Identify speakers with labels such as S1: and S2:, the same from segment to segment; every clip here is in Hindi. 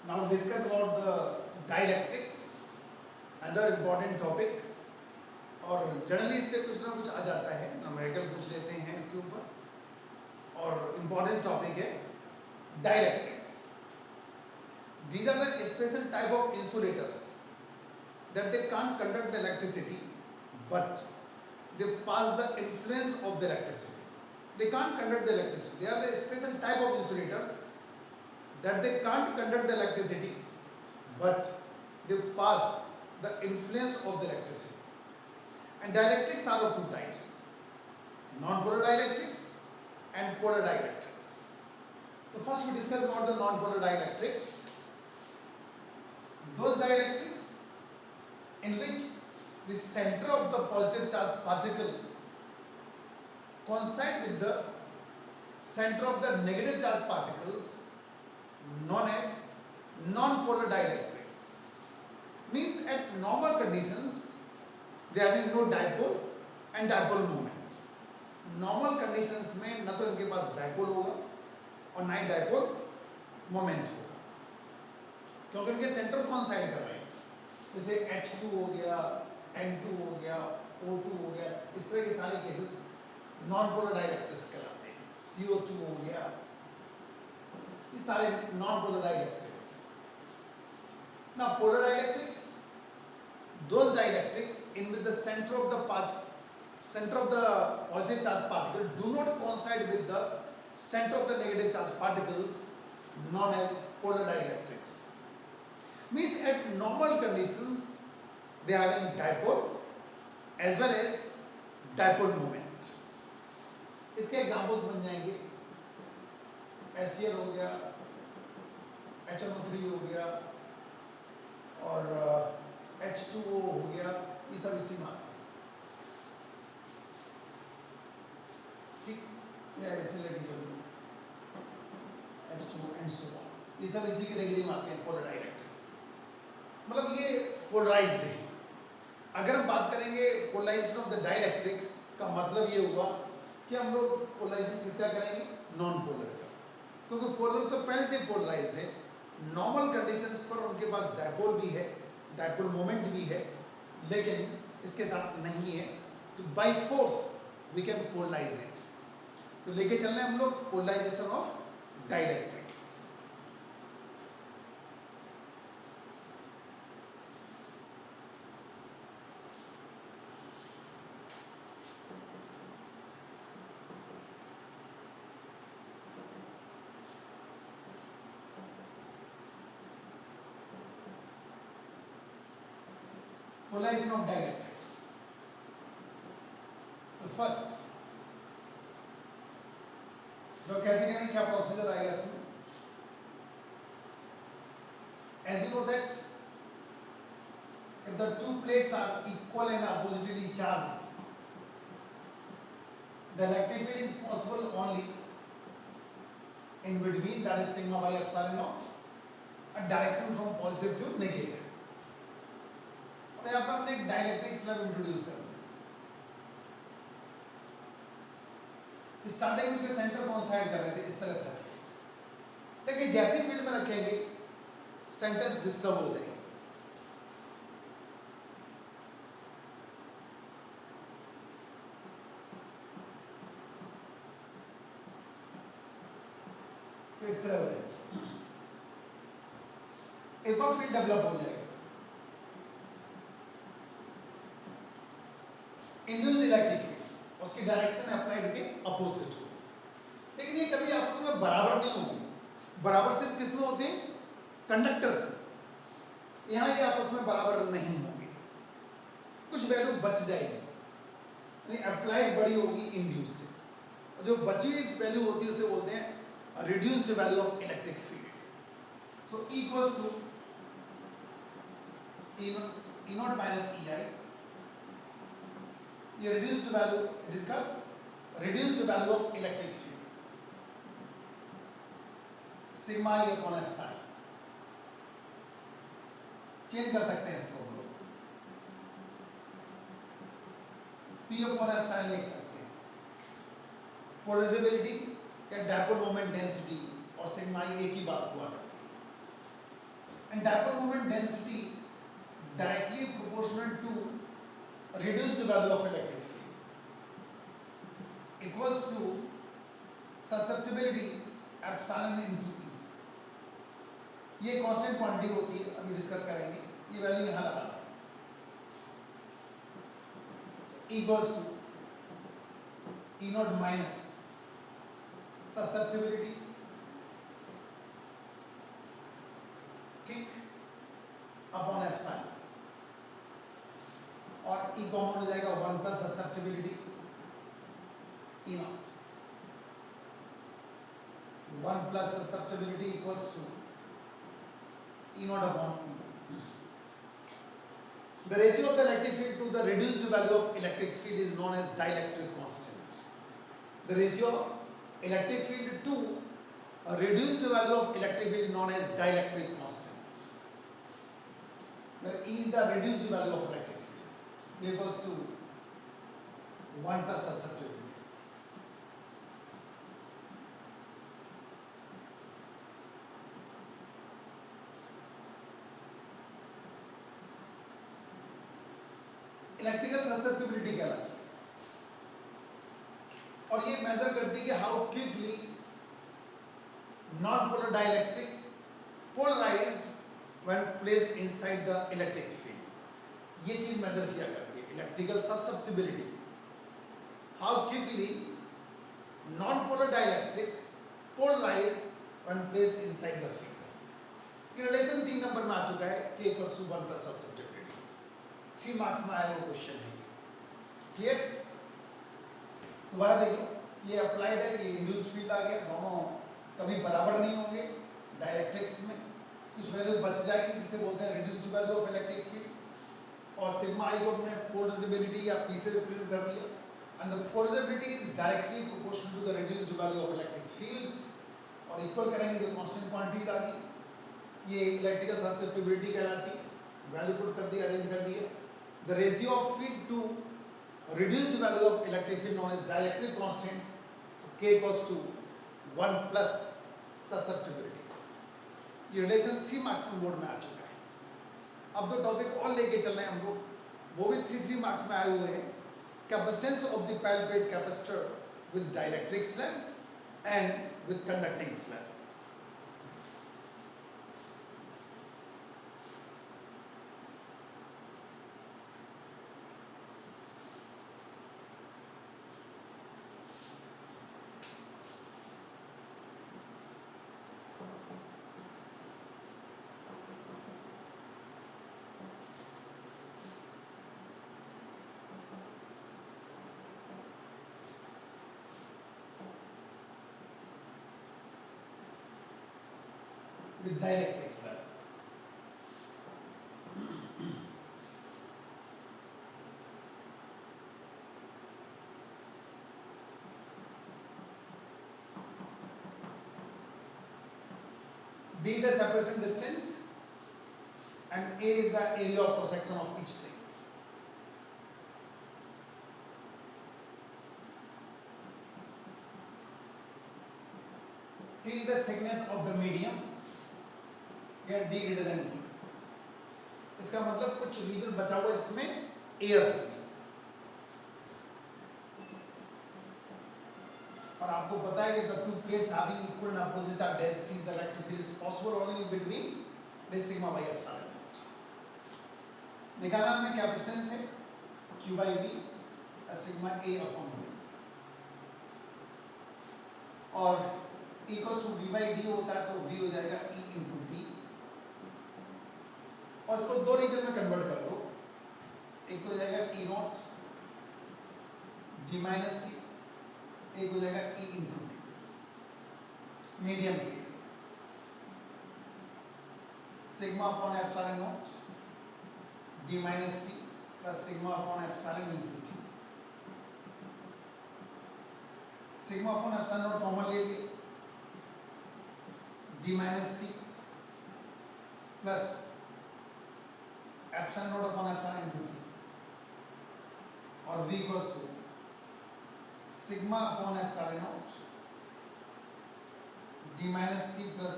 S1: Now discuss about the dielectrics, another important topic. और जनरली इससे कुछ ना कुछ आ जाता है, न्यूमेरिकल पूछ लेते हैं इसके ऊपर। और इम्पोर्टेंट टॉपिक है dielectrics. These are the special type of insulators that they can't conduct the electricity, but they pass the influence of the electricity. They can't conduct the electricity. They are the special type of insulators that they can't conduct the electricity, but they pass the influence of the electricity. And dielectrics are of two types: non-polar dielectrics and polar dielectrics. So first we discuss about the non-polar dielectrics. Those dielectrics in which the center of the positive charged particle coincide with the center of the negative charged particles, known as non-polar dielectrics. Means at normal conditions they are having no dipole and dipole moment. Normal conditions में न तो इनके पास डाइपोल होगा और ना ही डाइपोल मोमेंट होगा, क्योंकि इनके सेंटर कॉन्साइड कर रहे हैं। जैसे H2 हो गया, N2 हो गया, O2 हो गया, इस तरह के सारे केसेस नॉन पोलर डाइलेक्ट्रिक्स कहलाते हैं। CO2 हो गया, ये सारे नॉन पोलर डाइलेक्ट्रिक्स। ना polar dielectrics, those dielectrics in which the center of the positive charged particle do not coincide with the center of the negative charged particles, known as polar dielectrics. Means at normal conditions they are having dipole as well as dipole moment. इसके एग्जांपल्स बन जाएंगे HCl हो गया, HNO3 हो गया और H2O हो गया, ये सब इसी में आते हैं। ठीक, या ऐसे लेके चलो H2O and so on, ये सब इसी कैटेगरी में आते हैं पोलर डाइलेक्ट्रिक्स। मतलब ये पोलराइज्ड है। अगर हम बात करेंगे पोलराइजेशन ऑफ द डाइलेक्ट्रिक्स का मतलब ये हुआ कि हम लोग पोलराइजेशन किसका करेंगे, नॉन पोलर का, क्योंकि पोलर तो पहले से पोलराइज्ड है। नॉर्मल कंडीशंस पर उनके पास डाइपोल भी है, डाइपोल मोमेंट भी है, लेकिन इसके साथ नहीं है, तो by force we can polarise it. तो लेके चल रहे हैं हम लोग polarisation of dielectrics. Polarization of dielectrics. तो फर्स्ट तो कैसे करेंगे, क्या प्रोसीजर आएगा इसमें? As you know that if the two plates are equal and oppositely charged, the electric field is possible only in between, that is sigma by epsilon naught, a direction from positive to negative. और यहाँ पर हमने एक डाइलेक्ट्रिक स्लैब इंट्रोड्यूस कर दिया। स्टार्टिंग में जो सेंटर कॉन्साइड कर रहे थे इस तरह था केस, लेकिन जैसे फील्ड में रखेंगे सेंटर्स डिस्टर्ब हो जाएंगे। तो इस तरह हो जाएगा, एक और फील्ड डेवलप हो जाएगा, इंड्यूस्ड इलेक्ट्रिक फील्ड, उसकी डायरेक्शन अप्लाइड के अपोजिट हो। लेकिन ये कभी आपस में बराबर नहीं होंगे। बराबर सिर्फ किसमें होते हैं, कंडक्टर्स। यहाँ ये आपस में बराबर नहीं होंगे, कुछ वैल्यू बच जाएगी, यानी अप्लाइड बड़ी होगी इंड्यूस से, और जो बची हुई वैल्यू होती है उसे बोलते हैं reduced value of electric field. So E equals to E naught minus EI, ये reduced value, it is called reduced value of electric field, sigma E upon epsilon। Change कर सकते हैं इसको हम लोग, P upon epsilon लिख सकते हैं। पोलराइजेबिलिटी या डाइपोल मोमेंट डेंसिटी और सिग्मा E एक ही बात हुआ करती है। and dipole moment density directly proportional to reduced value of electric field equals to susceptibility epsilon into E। ये कांस्टेंट क्वांटिटी होती है, अभी डिस्कस करेंगे, ये वैल्यू यहाँ लगा दो, equals to E naught minus susceptibility, ठीक, अपॉन एप्सिलॉन, और E कॉमन हो जाएगा 1 plus susceptibility E naught, 1 plus susceptibility equals to E naught upon E. The ratio of the electric field to the reduced value of electric field is known as dielectric constant. The ratio of electric field to a reduced value of electric field is known as dielectric constant. Where E is the reduced value of electric field equals to 1 plus susceptibility. Electrical susceptibility कहलाती है, और ये मेजर करती है कि how quickly non polar dielectric polarised when placed inside the electric field, ये चीज मेजर किया करती है electrical susceptibility, how quickly non polar dielectric polarised when placed inside the field. ये रिलेशन 3 नंबर में आ चुका है, K = 1 प्लस ससेप्टिबिलिटी, 3 मार्क्स में आया वो क्वेश्चन है, क्लियर? दोबारा देखो, ये अप्लाइड है, ये इंड्यूस्ड फील्ड आ गया, दोनों कभी बराबर नहीं होंगे डायरेक्ट्रिक्स में, कुछ वैल्यू बच जाएगी जिसे बोलते हैं reduced value of electric field, और सिग्मा आई को हमने पोलराइजेबिलिटी या P से रिप्रेजेंट कर दिया, and the polarisability is directly proportional to the reduced value of electric field, और इक्वल करेंगे तो कांस्टेंट क्वांटिटीज आ गई, ये इलेक्ट्रिकल ससेप्टिबिलिटी कहलाती है, वैल्यू पुट कर दिया, अरेंज कर दिया। The ratio of field to reduced value of electric field known as dielectric constant, so K equals to 1 plus susceptibility। ये रिलेशन 3 मार्क्स में बोर्ड में आ चुका है। अब 2 टॉपिक और लेके चल रहे हैं हम लोग, वो भी 3 मार्क्स में आए हुए हैं, capacitance of the pile plate capacitor with dielectric slab and with conducting slab. With dielectric slab, B is the separation distance and A is the area of cross section of each plate. T is the thickness of the medium या D greater than T। इसका मतलब कुछ रीजन बचा हुआ इसमें एयर होगी, और आपको पता है कि the two plates having equal and opposite densities, the electric field is possible only between this sigma by epsilon naught। निकालना हमने कैपेसिटेंस है Q by V sigma A upon V, और equals to V by D होता है तो V हो जाएगा E into D, और इसको 2 रीजन में कन्वर्ट कर दो, एक तो हो जाएगा E not D minus T, एक हो जाएगा E into D मीडियम के लिए, sigma upon epsilon naught D minus T plus sigma upon epsilon into T। Sigma upon epsilon naught common ले लिए, D minus T plus epsilon naught upon epsilon into T, और V equals to sigma upon epsilon naught D minus T plus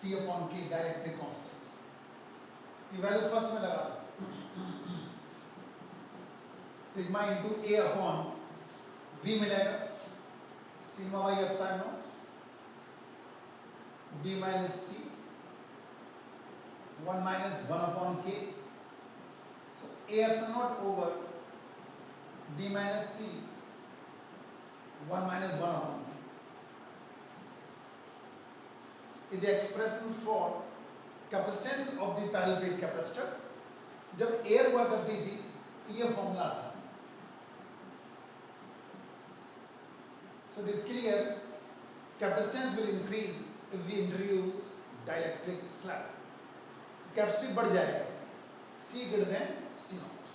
S1: T upon K dielectric constant, ये वैल्यू फर्स्ट में लगा sigma into A upon V मिलेगा sigma by epsilon naught d minus T 1 minus 1 upon k, so a epsilon naught over d minus t 1 minus 1 upon k is the expression for capacitance of the parallel plate capacitor. जब एयर हुआ करती थी ये फॉर्मूला था. So it is clear capacitance will increase if we introduce dielectric slab. Capacity बढ़ जाएगा C greater than C naught.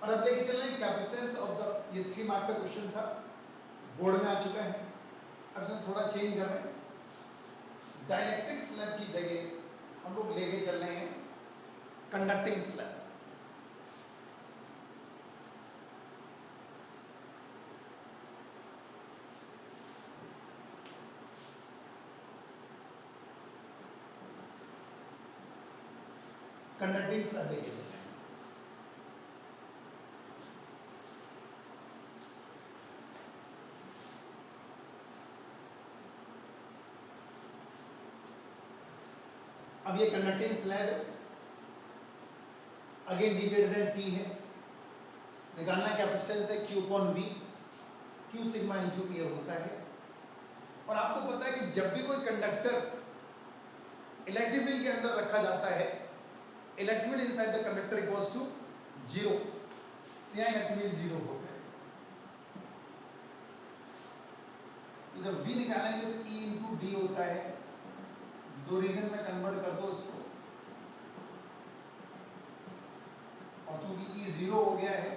S1: और अब लेके चल रहे हैं कैपेसिटेंस ऑफ द, ये 3 मार्क्स का क्वेश्चन था, बोर्ड में आ चुका है. अब इसमें थोड़ा चेंज कर रहे हैं, डाइलेक्ट्रिक स्लैब की जगह हम लोग लेके चल रहे हैं कंडक्टिंग स्लैब. कंडक्टिंग स्लैब लेके चल रहे हैं. अब ये कंडक्टिंग स्लैब है, again D greater than T है, निकालना कैपेसिटेंस है Q upon V, Q sigma into A होता है. और आपको पता है कि जब भी कोई कंडक्टर इलेक्ट्रिक फील्ड के अंदर रखा जाता है, electric field inside the conductor equals to 0, यहाँ इलेक्ट्रिक फील्ड 0 होता है. तो जब V निकालेंगे तो E इंटू डी होता है, दो रीजन में कन्वर्ट कर दो इसको, और चूंकि E 0 हो गया है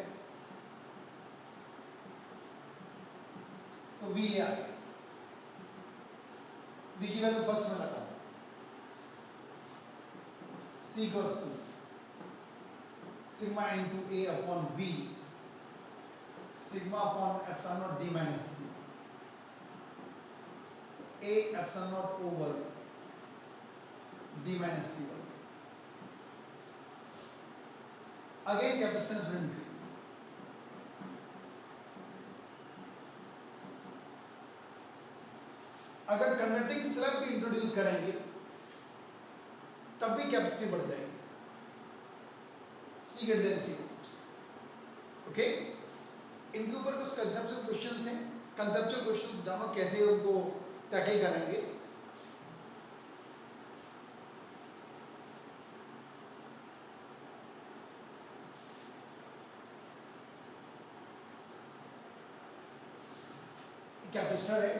S1: तो V आ गया. V की वैल्यू फर्स्ट में लगा C equals to sigma into A upon V sigma upon epsilon naught D minus T, A epsilon naught over D minus T. Again capacitance will increase. अगर कंडक्टिंग स्लैब भी इंट्रोड्यूस करेंगे तब भी कैपेसिटी बढ़ जाएगी, C greater than C naught. Okay, इनके ऊपर कुछ कंसेप्चुअल क्वेश्चंस हैं, कंसेप्चुअल क्वेश्चंस जानो कैसे उनको टैकल करेंगे. कैपेसिटर है,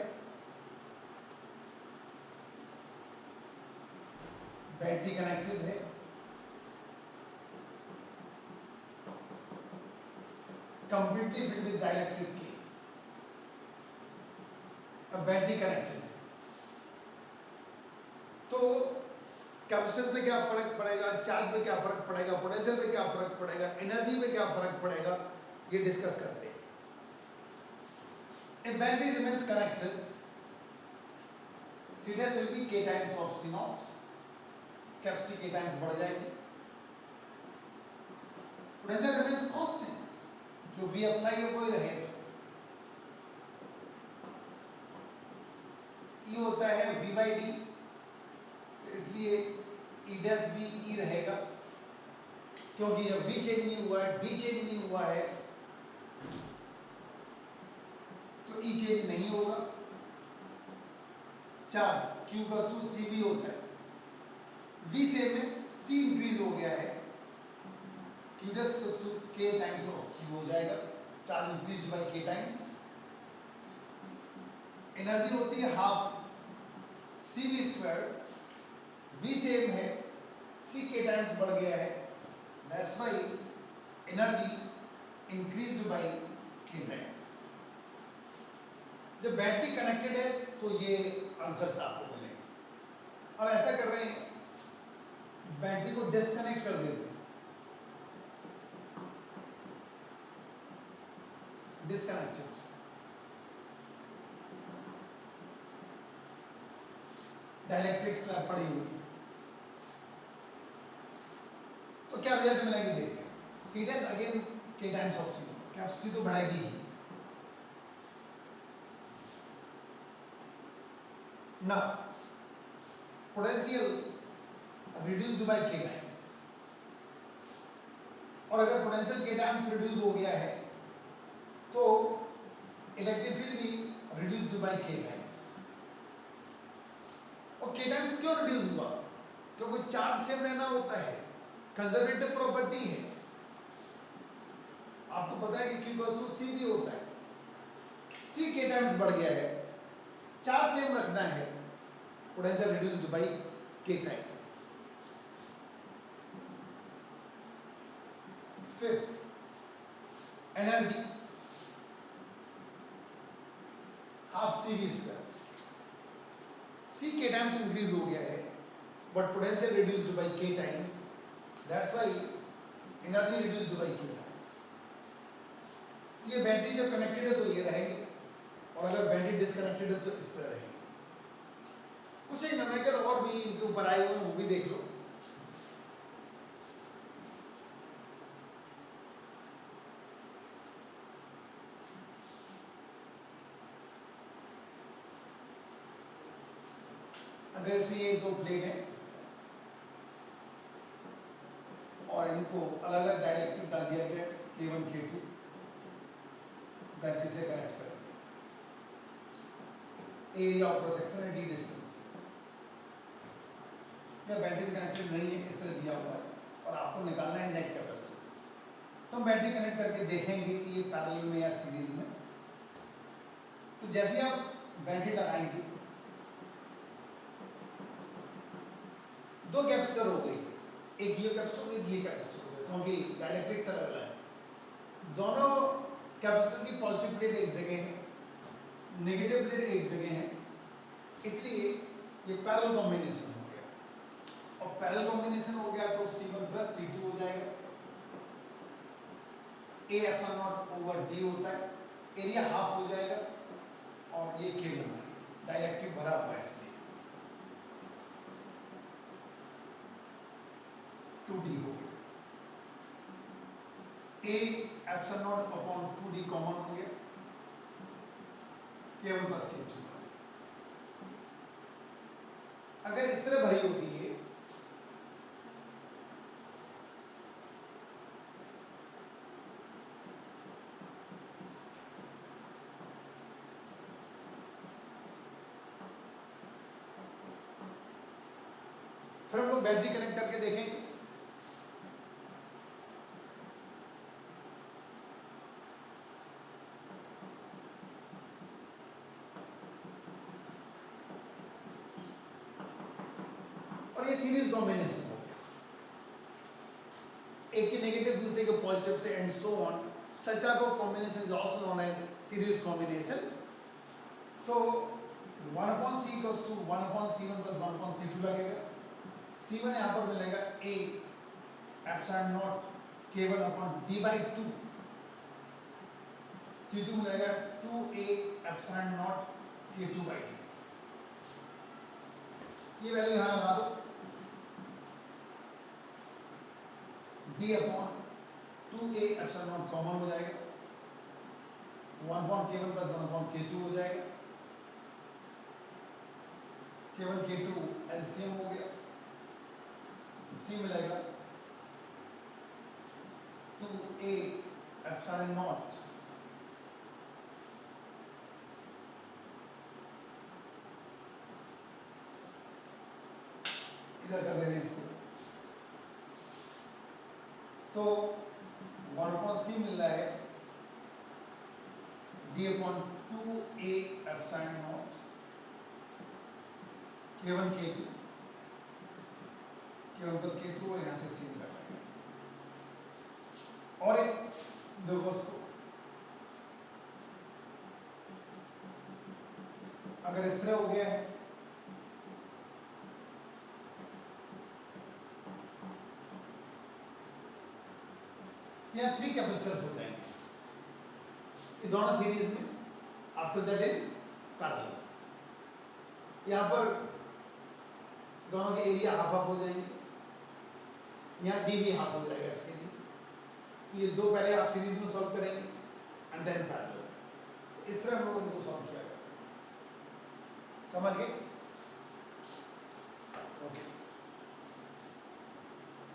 S1: बैटरी कनेक्टेड है, कंप्लीटली फिल्ड विद डाइलेक्ट्रिक के, अब बैटरी कनेक्टेड है. तो कैपेसिटेंस में क्या फर्क पड़ेगा, चार्ज में क्या फर्क पड़ेगा, पोटेंशियल में क्या फर्क पड़ेगा, एनर्जी में क्या फर्क पड़ेगा, ये डिस्कस करते हैं. A battery remains connected, C dash will be K times of C naught, capacity K times बढ़ जाएगी. Potential remains constant, जो V अप्लाई है वही रहेगा. E होता है V by D, इसलिए E dash भी E रहेगा, क्योंकि जब V चेंज नहीं हुआ है, D चेंज नहीं हुआ है, तो E चेंज नहीं होगा. चार्ज Q का टू C भी होता है, V सेम है, C इंक्रीज हो गया है, Q dash to K times of Q हो जाएगा, charge increase by K times. Energy होती है half CV square, V same है, C K टाइम्स बढ़ गया है, that's why energy increased by K times. जब बैटरी कनेक्टेड है तो ये आंसर्स आपको मिलेंगे. अब ऐसा कर रहे हैं, बैटरी को डिस्कनेक्ट कर देते हैं, डिस्कनेक्टेड. डाइलेक्ट्रिक्स पड़ी हुई है। तो क्या रिजल्ट मिलेगी देखते हैं। सी डैश अगेन के टाइम्स ऑफ सी, कैपेसिटी तो बढ़ेगी ही। ना potential reduced by K times, और अगर पोटेंशियल के टाइम्स रिड्यूस हो गया है तो इलेक्ट्रिक फील्ड भी रिड्यूस्ड बाय के टाइम्स। और के टाइम्स क्यों रिड्यूस हुआ? क्योंकि चार्ज सेम रहना होता है, कंजर्वेटिव प्रॉपर्टी है। आपको पता है कि Q इक्वल्स टू C भी होता है। C के टाइम्स बढ़ गया है, चार्ज सेम रखना है, potential reduced by K times. Fifth, energy half C V square. C K times increase हो गया है but potential reduced by K times, that's why energy reduced by K times. ये बैटरी जब कनेक्टेड है तो ये रहेगी, और अगर बैटरी डिसकनेक्टेड है तो इस तरह रहेगी। कुछ एक न्यूमेरिकल और भी इनके ऊपर आए हुए हैं, वो भी देख लो। अगर ऐसे ये दो प्लेट है और इनको अलग अलग डाइलेक्ट्रिक डाल दिया गया, K1 K2 बैटरी से कनेक्ट कर दिया, एरिया ऑफ क्रॉस सेक्शन है, डी डिस्टेंस, या बैटरी से कनेक्टेड नहीं है, इस तरह दिया हुआ है, और आपको निकालना है नेट कैपेसिटेंस। तो हम बैटरी कनेक्ट करके देखेंगे कि ये पैरेलल में या सीरीज में। तो जैसे ही आप बैटरी लगाएंगे, दो कैपेसिटर हो गई, एक ये कैपेसिटर एक ये कैपेसिटर हो गया, क्योंकि डाइलेक्ट्रिक्स अलग अलग है। दोनों कैपेसिटर की पॉजिटिव प्लेट एक जगह है, नेगेटिव प्लेट एक जगह है, इसलिए ये पैरेलल कॉम्बिनेशन हो गया। और पैरेलल कॉम्बिनेशन हो गया तो C1 प्लस C2 हो जाएगा। A epsilon naught over D होता है, एरिया हाफ हो जाएगा, और ये K बना है, डाइलेक्ट्रिक भरा हुआ है इसलिए 2D हो गया। A epsilon naught upon 2D common हो गया, K1 प्लस K2। अगर इस तरह भरी होती है फिर हम लोग बैटरी कनेक्ट करके देखेंगे। और ये सीरीज कॉम्बिनेशन हो गया, एक की नेगेटिव दूसरे के पॉजिटिव से and so on. Such type of combination is also known as series combination. तो 1/C equals to 1/C1 plus 1/C2 लगेगा। C1 यहाँ पर मिलेगा A epsilon not K1 upon D/2, C2 मिलेगा 2A एप्सिलॉन नॉट K2/2। ये वैल्यू यहाँ लगा दो, D upon 2A epsilon naught common हो जाएगा, 1/K1 प्लस 1/K2 हो जाएगा, K1 K2 एलसीएम हो गया, C मिलेगा 2A एप्सिलॉन नॉट इधर कर दे रहे हैं इसको, तो 1/C मिल रहा है D upon 2A epsilon not K1 K2 plus K2, और यहाँ से C कर लेंगे। और एक देखो उसको, अगर इस तरह हो गया है यहाँ 3 कैपेसिटर्स हो जाएंगे, ये दोनों सीरीज में, आफ्टर दैट इन पैरेलल। यहाँ पर दोनों के एरिया हाफ हाफ हो जाएंगे, यहाँ डी भी हाफ हो जाएगा इसके लिए। तो ये दो पहले आप सीरीज में सॉल्व करेंगे एंड देन पैरेलल। तो इस तरह हम लोग उनको सॉल्व किया करते हैं। समझ गए? ओके।